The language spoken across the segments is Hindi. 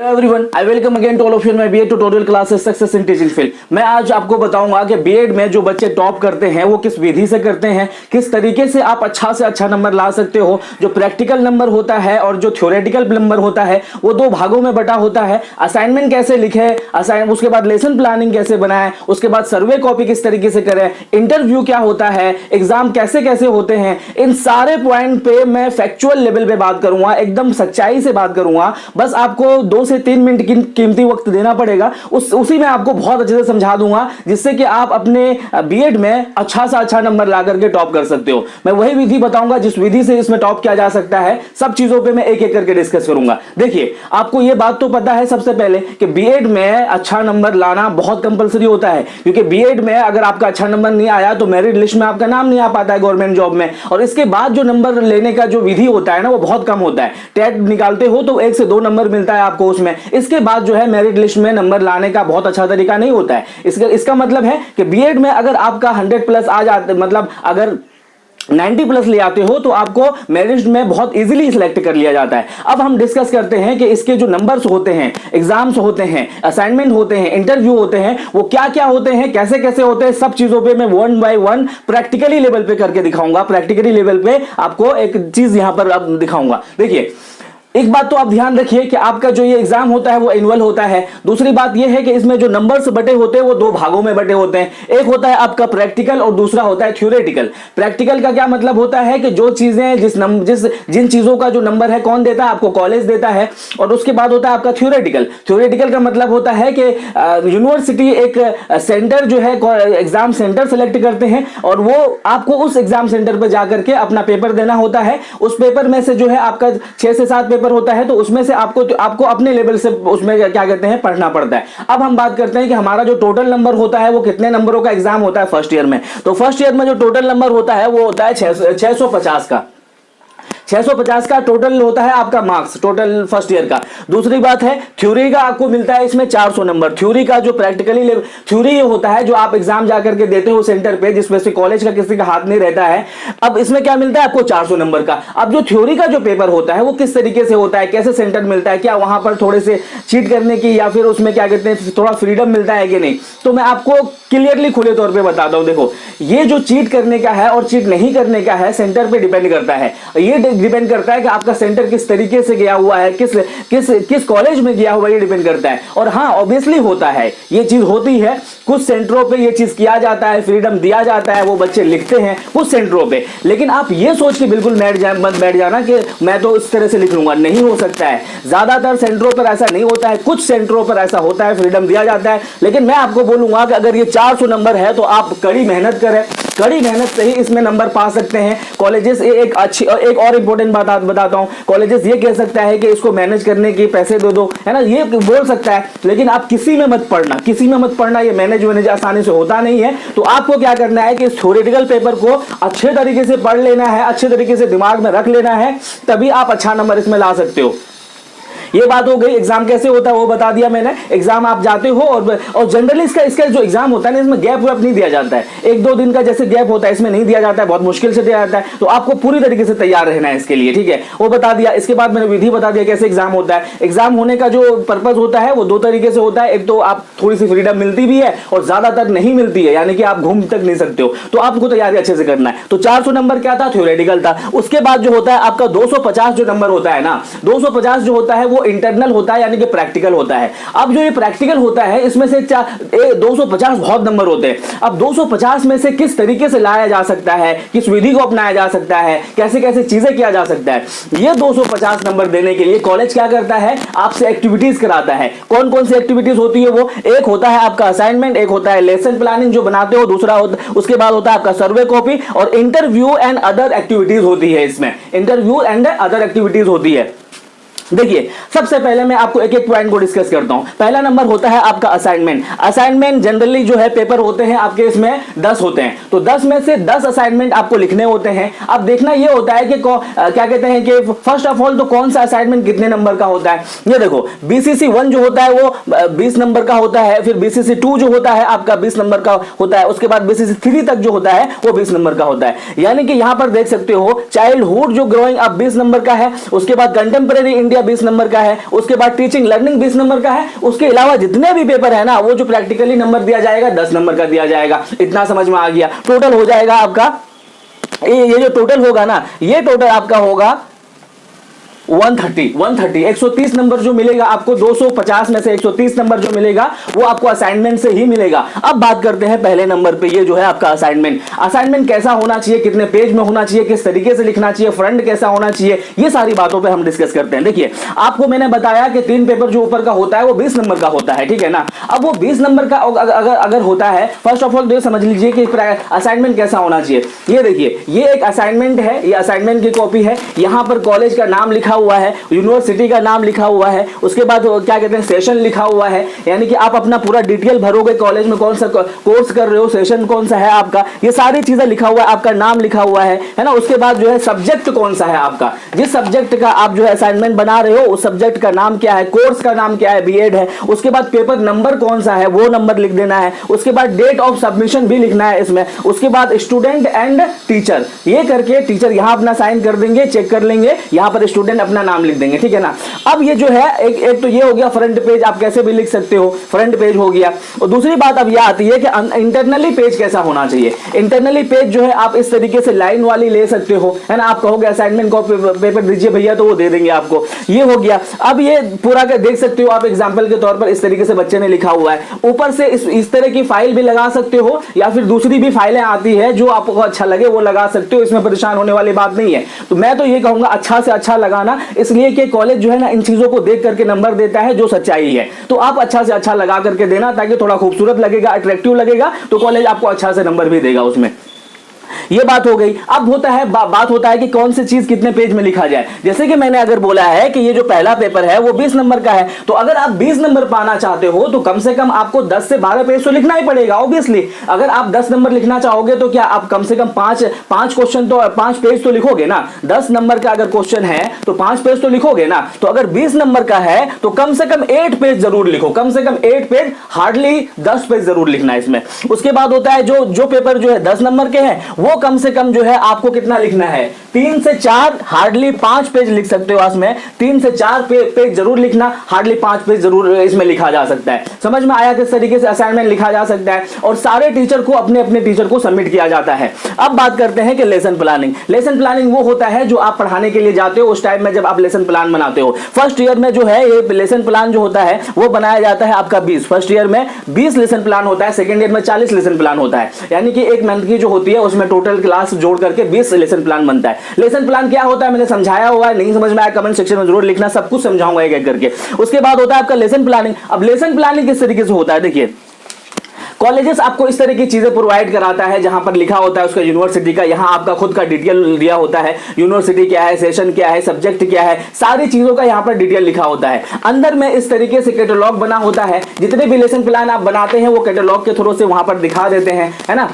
Everyone, I welcome again to all of you my BEd tutorial classes success in teaching field. मैं आज आपको बताऊंगा कि बीएड में जो बच्चे टॉप करते हैं वो किस विधि से करते हैं, किस तरीके से आप अच्छा से अच्छा नंबर ला सकते हो। जो प्रैक्टिकल नंबर होता है और जो थ्योरेटिकल नंबर होता है वो दो भागों में बटा होता है। असाइनमेंट कैसे लिखे, उसके बाद लेसन प्लानिंग कैसे बनाए, उसके बाद सर्वे कॉपी किस तरीके से करें, इंटरव्यू क्या होता है, एग्जाम कैसे कैसे होते हैं, इन सारे पॉइंट पे मैं फैक्चुअल लेवल पे बात करूंगा, एकदम सच्चाई से बात करूंगा। बस आपको 2 से 3 मिनट की कीमती वक्त देना पड़ेगा, उसी में आपको बहुत अच्छे से समझा दूंगा, जिससे कि आप अपने बीएड में अच्छा सा अच्छा नंबर ला करके टॉप कर सकते हो। मैं वही विधि बताऊंगा जिस विधि से इसमें टॉप किया जा सकता है। सब चीजों पे मैं एक एक करके डिस्कस करूंगा। देखिए, आपको यह बात तो पता है सबसे पहले कि बीएड में अच्छा नंबर लाना बहुत कंपलसरी होता है, क्योंकि बीएड में अगर आपका अच्छा नंबर नहीं आया तो मेरिट लिस्ट में आपका नाम नहीं आ पाता है गवर्नमेंट जॉब में। और इसके बाद जो नंबर लेने का जो विधि होता है ना, वो बहुत कम होता है। टेट निकालते हो तो 1 से 2 नंबर मिलता है आपको उसमें। इसके बाद जो है मेरिट लिस्ट में नंबर लाने का बहुत अच्छा तरीका नहीं होता है। इसका मतलब है कि बीएड में अगर आपका 100 प्लस आ जाते, मतलब अगर 90 प्लस ले आते हो तो आपको मेरिट में बहुत इजीली सिलेक्ट कर लिया जाता है। अब हम डिस्कस करते हैं कि इसके जो नंबर्स होते हैं, एग्जाम्स होते हैं, असाइनमेंट होते हैं, इंटरव्यू होते हैं, वो क्या क्या होते हैं, कैसे कैसे होते हैं, सब चीजों पे मैं 1 बाय 1 प्रैक्टिकली लेवल पे करके दिखाऊंगा। प्रैक्टिकली लेवल पे आपको एक चीज यहां पर अब दिखाऊंगा। देखिए, एक बात तो आप ध्यान रखिए कि आपका जो ये एग्जाम होता है वो एनुअल होता है। दूसरी बात ये है कि इसमें जो नंबर्स बटे होते हैं वो 2 भागों में बटे होते हैं। एक होता है आपका प्रैक्टिकल और दूसरा होता है थ्योरेटिकल। प्रैक्टिकल का क्या मतलब होता है कि जो चीजें जिन चीजों का जो नंबर है कौन देता है, आपको कॉलेज देता है। और उसके बाद होता है आपका थ्योरेटिकल। थ्योरेटिकल का मतलब होता है कि यूनिवर्सिटी एक सेंटर जो है, एग्जाम सेंटर सेलेक्ट करते हैं और वो आपको उस एग्जाम सेंटर पर जाकर के अपना पेपर देना होता है। उस पेपर में से जो है आपका 6 से 7 पेपर होता है, तो उसमें से आपको अपने लेवल से उसमें क्या कहते हैं पढ़ना पड़ता है। अब हम बात करते हैं कि हमारा जो टोटल नंबर होता है वो कितने नंबरों का एग्जाम होता है फर्स्ट ईयर में। तो फर्स्ट ईयर में जो टोटल नंबर होता है वो होता है 650 का। 650 का टोटल होता है आपका मार्क्स, टोटल फर्स्ट ईयर का। दूसरी बात है थ्योरी का आपको मिलता है इसमें 400 नंबर। थ्योरी का जो प्रैक्टिकली थ्योरी ये होता है जो आप एग्जाम जाकर के देते हो सेंटर पे, जिसमें से कॉलेज का किसी का हाथ नहीं रहता है। अब इसमें क्या मिलता है आपको 400 नंबर का। अब जो थ्योरी का जो पेपर होता है वो किस तरीके से होता है, कैसे सेंटर मिलता है, क्या वहां पर थोड़े से चीट करने की या फिर उसमें क्या कहते हैं थोड़ा फ्रीडम मिलता है कि नहीं, तो मैं आपको क्लियरली खुले तौर पर बताता हूं। देखो, ये जो चीट करने का है और चीट नहीं करने का है सेंटर पे डिपेंड करता है। ये डिपेंड करता है कि आपका सेंटर किस तरीके से गया हुआ है, किस कॉलेज में गया हुआ, ये डिपेंड करता है। और हाँ, ऑब्वियसली होता है, ये चीज होती है। कुछ सेंटरों पे ये चीज किया जाता है, फ्रीडम दिया जाता है, वो बच्चे लिखते हैं कुछ सेंटरों पे। लेकिन आप ये सोच के बिल्कुल मत बैठ जाना कि मैं तो इस तरह से लिख लूंगा, नहीं हो सकता है। ज्यादातर सेंटरों पर ऐसा नहीं होता है, कुछ सेंटरों पर ऐसा होता है, फ्रीडम दिया जाता है। लेकिन मैं आपको बोलूंगा कि अगर ये 400 नंबर है तो आप कड़ी मेहनत करें, कड़ी मेहनत से ही इसमें नंबर पा सकते हैं। कॉलेजेस एक और इंपॉर्टेंट बात बताता हूं, कॉलेजेस ये कह सकता है कि इसको मैनेज करने के पैसे दे दो, है ना, ये बोल सकता है। लेकिन आप किसी में मत पढ़ना, ये मैनेज आसानी से होता नहीं है। तो आपको क्या करना है कि इस थ्योरेटिकल पेपर को अच्छे तरीके से पढ़ लेना है, अच्छे तरीके से दिमाग में रख लेना है, तभी आप अच्छा नंबर इसमें ला सकते हो। ये बात हो गई। एग्जाम कैसे होता है वो बता दिया मैंने। एग्जाम आप जाते हो और जनरली इसका जो एग्जाम होता है ना, इसमें गैप नहीं दिया जाता है। 1-2 दिन का जैसे गैप होता है इसमें नहीं दिया जाता है, बहुत मुश्किल से दिया जाता है। तो आपको पूरी तरीके से तैयार रहना है इसके लिए, ठीक है, वो बता दिया। इसके बाद मैंने विधि बता दिया कैसे एग्जाम होता है। एग्जाम होने का जो पर्पज होता है वो 2 तरीके से होता है। एक तो आप थोड़ी सी फ्रीडम मिलती भी है और ज्यादातर नहीं मिलती है, यानी कि आप घूम तक नहीं सकते हो, तो आपको तैयारी अच्छे से करना है। तो 400 नंबर क्या था, थ्योरेटिकल था। उसके बाद जो होता है आपका 250 जो नंबर होता है ना, 250 जो होता है वो इंटरनल होता है, यानी कि प्रैक्टिकल होता है। अब जो ये प्रैक्टिकल होता है इसमें से 250 बहुत नंबर होते हैं। अब 250 में से किस तरीके से लाया जा सकता है, किस विधि को अपनाया जा सकता है, कैसे कैसे चीजें किया जा सकता है, ये 250 नंबर देने के लिए कॉलेज क्या करता है, आपसे एक्टिविटीज कराता है। कौन कौन सी एक्टिविटीज होती है वो, एक होता है आपका असाइनमेंट, एक होता है लेसन प्लानिंग जो बनाते हो, दूसरा उसके बाद होता है आपका सर्वे कॉपी, और इंटरव्यू एंड अदर एक्टिविटीज होती है। इसमें इंटरव्यू एंड अदर एक्टिविटीज होती है। देखिए, सबसे पहले मैं आपको एक एक पॉइंट को डिस्कस करता हूं। पहला नंबर होता है आपका असाइनमेंट। असाइनमेंट जनरली जो है पेपर होते हैं आपके, इसमें 10 होते हैं, तो 10 में से 10 असाइनमेंट आपको लिखने होते हैं। अब देखना ये होता है कि क्या कहते हैं कि फर्स्ट ऑफ ऑल तो कौन सा असाइनमेंट कितने नंबर का होता है। ये देखो, बीसीसी 1 जो होता है वो 20 नंबर का होता है, फिर बीसीसी 2 जो होता है आपका 20 नंबर का होता है, उसके बाद बीसीसी 3 तक जो होता है वो 20 नंबर का होता है। यानी कि यहां पर देख सकते हो, चाइल्डहुड जो ग्रोइंग अप 20 नंबर का है, उसके बाद कंटेम्परेरी इंडिया मीडिया 20 नंबर का है, उसके बाद टीचिंग लर्निंग 20 नंबर का है, उसके अलावा जितने भी पेपर है ना वो जो प्रैक्टिकली नंबर दिया जाएगा 10 नंबर का दिया जाएगा। इतना समझ में आ गया। टोटल हो जाएगा आपका ये जो टोटल होगा ना, ये टोटल आपका होगा 130 130 नंबर जो मिलेगा आपको, 250 में से 130 नंबर जो मिलेगा वो आपको असाइनमेंट से ही मिलेगा। अब बात करते हैं पहले नंबर पे, ये जो है आपका असाइनमेंट कैसा होना चाहिए, कितने पेज में होना चाहिए, किस तरीके से लिखना चाहिए, फ्रंट कैसा होना चाहिए, ये सारी बातों पे हम डिस्कस करते हैं। देखिए आपको मैंने बताया कि 3 पेपर जो ऊपर का होता है वो 20 नंबर का होता है, ठीक है ना। अब वो 20 नंबर का अगर होता है, फर्स्ट ऑफ ऑल तो ये समझ लीजिए कि असाइनमेंट कैसा होना चाहिए। ये देखिए ये एक असाइनमेंट है, ये असाइनमेंट की कॉपी है, यहां पर कॉलेज का नाम लिखा हुआ है, यूनिवर्सिटी का नाम लिखा हुआ है, उसके बाद क्या कहते हैं सेशन लिखा हुआ है, यानी कि आप अपना पूरा डिटेल भरोगे, कॉलेज में कौन सा कोर्स कर रहे हो, सेशन कौन सा है आपका, ये सारी चीजें लिखा हुआ है, आपका नाम लिखा हुआ है ना। उसके बाद जो है सब्जेक्ट कौन सा है आपका, जिस सब्जेक्ट का आप जो है असाइनमेंट बना रहे हो उस सब्जेक्ट का नाम क्या है, कोर्स का नाम क्या है, बीएड है, उसके बाद पेपर नंबर कौन सा है वो नंबर लिख देना है, उसके बाद डेट ऑफ सबमिशन भी लिखना है इसमें, उसके बाद स्टूडेंट एंड टीचर, ये करके टीचर यहां अपना साइन कर देंगे, चेक कर लेंगे, यहां पर स्टूडेंट अपना नाम लिख देंगे, ठीक है ना। अब ये जो है एक तो ये हो गया फ्रंट पेज, आप कैसे भी लिख सकते हो, फ्रंट पेज हो गया। और दूसरी बात अब यह आती है कि इंटरनली पेज कैसा होना चाहिए। इंटरनली पेज जो है आप इस तरीके से लाइन वाली ले सकते हो, है ना। आप कहोगे असाइनमेंट को पेपर दीजिए भैया तो वो दे देंगे आपको, ये हो गया। अब ये पूरा का देख सकते हो आप, एग्जाम्पल के तौर पर इस तरीके से बच्चे ने लिखा हुआ है, ऊपर से इस तरह की फाइल भी लगा सकते हो, या फिर दूसरी भी फाइलें आती है जो आपको अच्छा लगे वो लगा सकते हो, इसमें परेशान होने वाली बात नहीं है। तो मैं तो ये कहूंगा अच्छा से अच्छा लगाना, इसलिए कि कॉलेज जो है ना इन चीजों को देख करके नंबर देता है जो सच्चाई है। तो आप अच्छा से अच्छा लगा करके देना, ताकि थोड़ा खूबसूरत लगेगा, अट्रैक्टिव लगेगा, तो कॉलेज आपको अच्छा से नंबर भी देगा उसमें। ये बात हो गई। अब होता है बात होता है कि कौन सी चीज कितने पेज में लिखा जाए। जैसे कि मैंने अगर बोला है कि ये जो पहला पेपर है वो 20 नंबर का है, तो अगर आप 20 नंबर पाना चाहते हो तो कम से कम आपको 10 से 12 पेज तो लिखना ही पड़ेगा ऑब्वियसली। अगर आप 10 नंबर लिखना चाहोगे तो क्या आप कम से कम 5 क्वेश्चन तो 5 पेज तो लिखोगे ना। 10 नंबर का अगर क्वेश्चन है तो 5 पेज तो लिखोगे ना। तो अगर 20 नंबर का है तो कम से कम 8 पेज जरूर लिखो, कम से कम 8 पेज, हार्डली 10 पेज जरूर लिखना है इसमें। उसके बाद होता है जो पेपर जो है 10 नंबर के हैं वो कम से कम जो है आपको कितना लिखना है, 3 से 4, हार्डली 5 पेज लिख सकते हो इसमें। 3 से 4 पेज जरूर लिखना, हार्डली 5 पेज जरूर इसमें लिखा जा सकता है। समझ में आया किस तरीके से असाइनमेंट लिखा जा सकता है, और सारे टीचर को अपने अपने टीचर को सबमिट किया जाता है। अब बात करते हैं कि लेसन प्लानिंग। लेसन प्लानिंग वो होता है जो आप पढ़ाने के लिए जाते हो उस टाइम में जब आप लेसन प्लान बनाते हो। फर्स्ट ईयर में जो है ये लेसन प्लान जो होता है वो बनाया जाता है आपका 20, फर्स्ट ईयर में 20 लेसन प्लान होता है, सेकंड ईयर में 40 लेसन प्लान होता है। यानी कि एक मंथ की जो होती है उसमें टोटल क्लास जोड़ करके 20 लेसन प्लान बनता है। लेसन प्लान क्या होता है मैंने समझाया हुआ है, नहीं समझ में आया कमेंट सेक्शन में जरूर लिखना, सब कुछ समझाऊंगा एक एक करके। उसके बाद होता है आपका लेसन प्लानिंग। अब लेसन प्लानिंग किस तरीके से होता है, देखिए कॉलेजेस आपको इस तरह की चीजें प्रोवाइड कराता है जहां पर लिखा होता है उसका यूनिवर्सिटी का, यहां आपका खुद का डिटेल दिया होता है, यूनिवर्सिटी क्या है, सेशन क्या है, सब्जेक्ट क्या है, सारी चीजों का यहां पर डिटेल लिखा होता है। अंदर में इस तरीके से कैटलॉग बना होता है, जितने भी लेसन प्लान आप बनाते हैं वो कैटलॉग के थ्रू से वहां पर दिखा देते हैं, है ना।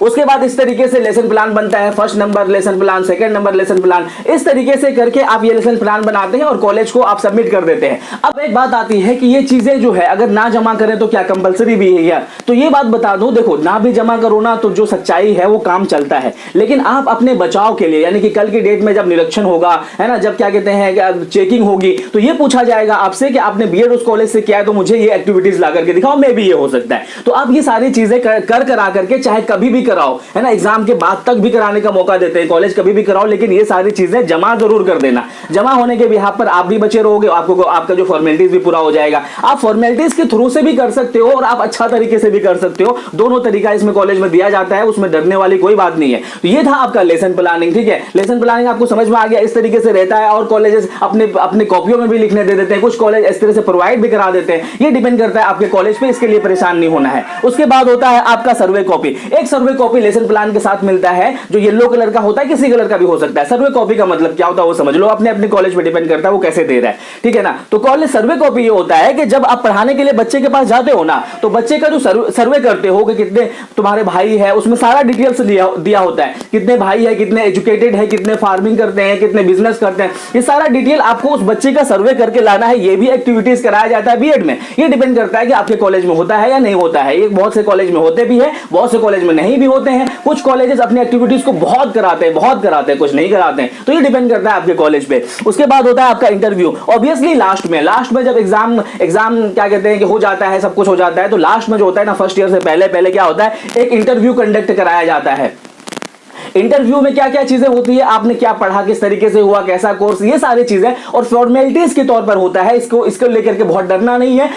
उसके बाद इस तरीके से लेसन प्लान बनता है, first number lesson plan, second number lesson plan, इस तरीके से करके आप ये लेसन प्लान बनाते हैं और कॉलेज को आप सबमिट कर देते हैं। अब एक बात आती है कि ये चीजें जो है अगर ना जमा करें तो क्या कंपलसरी भी है यार, तो ये बात बता दूं, देखो ना भी जमा करो ना तो जो सच्चाई है वो काम चलता है, लेकिन आप अपने बचाव के लिए, यानी कि कल की डेट में जब निरीक्षण होगा, है ना, जब क्या कहते हैं चेकिंग होगी, तो ये पूछा जाएगा आपसे कि आपने बीएड उस कॉलेज से किया है तो मुझे ये एक्टिविटीज ला करके दिखाओ, मे भी ये हो सकता है। तो आप ये सारी चीजें करा करके चाहे कभी भी कराओ, है ना, एग्जाम के बाद तक भी कराने का मौका देते हैं कॉलेज, कभी भी कराओ, लेकिन ये सारी चीजें जमा जरूर कर देना। जमा होने के बिहाफ पर आप भी बचे रहोगे, आपको आपका जो फॉर्मेलिटीज भी पूरा हो जाएगा। आप फॉर्मेलिटीज के थ्रू से भी कर सकते हो और आप अच्छा तरीके से भी कर सकते हो, दोनों तरीका इसमें कॉलेज में दिया जाता है, उसमें डरने वाली कोई बात नहीं है। तो ये था आपका लेसन प्लानिंग, ठीक है। लेसन प्लानिंग आपको समझ में आ गया, इस तरीके से रहता है और कॉलेजेस अपने कॉपियों में भी लिखने दे देते हैं, कुछ कॉलेज इस तरह से प्रोवाइड भी करा देते हैं, ये डिपेंड करता है आपके कॉलेज पे, इसके लिए परेशान नहीं होना है। उसके बाद होता है आपका सर्वे कॉपी। एक सर्वे कॉपी लेसन प्लान के साथ मिलता है जो येलो कलर का होता है, किसी कलर का भी हो सकता है। सर्वे कॉपी का मतलब क्या होता है वो समझ लो, अपने अपने कॉलेज पे डिपेंड करता है वो कैसे दे रहा है, ठीक है ना। तो कॉलेज सर्वे कॉपी ये होता है कि जब आप पढ़ाने के लिए बच्चे के पास जाते हो ना, तो बच्चे का जो सर्वे करते हो कि कितने तुम्हारे भाई है, उसमें सारा डिटेल्स दिया होता है, कितने भाई है, कितने एजुकेटेड है, कितने फार्मिंग करते हैं, कितने बिजनेस करते हैं, ये सारा डिटेल आपको उस बच्चे का सर्वे करके लाना है। ये भी एक्टिविटीज कराया जाता है बीएड में। ये डिपेंड करता है कि आपके कॉलेज में होता है या नहीं होता है। ये बहुत से कॉलेज में होते भी है, बहुत से कॉलेज में नहीं भी भी होते हैं, कुछ कॉलेजेस अपनी एक्टिविटीज को बहुत कराते हैं, कुछ नहीं कराते हैं, तो ये डिपेंड करता है आपके कॉलेज पे। उसके बाद होता है आपका इंटरव्यू। ऑब्वियसली लास्ट में जब एग्जाम क्या कहते हैं कि हो जाता है, सब कुछ हो जाता है, तो लास्ट में जो होता है ना, फर्स्ट ईयर से पहले क्या होता है, एक इंटरव्यू कंडक्ट कराया जाता है। इंटरव्यू में क्या क्या चीजें होती है, आपने क्या पढ़ा, किस तरीके से हुआ, कैसा कोर्स, ये सारी चीजें और फॉर्मेलिटीज के तौर पर होता है। इसको लेकर के बहुत डरना नहीं है।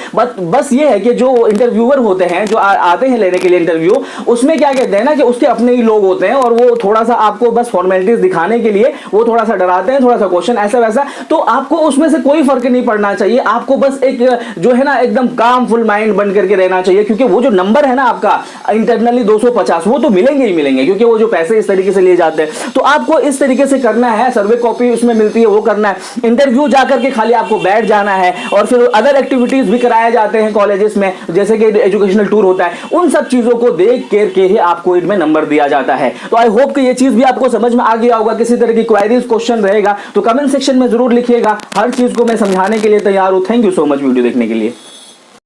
बस ये है कि जो इंटरव्यूअर होते हैं, जो आते हैं लेने के लिए इंटरव्यू, उसमें क्या कहते हैं ना कि उसके अपने ही लोग होते हैं और वो थोड़ा सा आपको बस फॉर्मेलिटीज दिखाने के लिए वो थोड़ा सा डराते हैं, थोड़ा सा क्वेश्चन ऐसा वैसा। तो आपको उसमें से कोई फर्क नहीं पड़ना चाहिए। आपको बस एक जो है ना एकदम काम फुल माइंड बन करके रहना चाहिए, क्योंकि वो जो नंबर है ना आपका इंटरनली 250, वो तो मिलेंगे ही मिलेंगे, क्योंकि वो जो पैसे इस तरीके से लिए जाते हैं। तो आपको इस तरीके से करना है, सर्वे कॉपी उसमें मिलती है वो करना है, इंटरव्यू जाकर के खाली आपको बैठ जाना है। और फिर अदर एक्टिविटीज भी कराए जाते हैं कॉलेजेस में, जैसे कि एजुकेशनल टूर होता है, उन सब चीजों को देख करके ही आपको इनमें नंबर दिया जाता है। तो आई होप कि ये चीज भी आपको समझ में आ गया होगा। किसी तरह की क्वेरीज क्वेश्चन रहेगा तो कमेंट सेक्शन में जरूर लिखिएगा, हर चीज को मैं समझाने के लिए तैयार हूं। Thank you so much video देखने के लिए।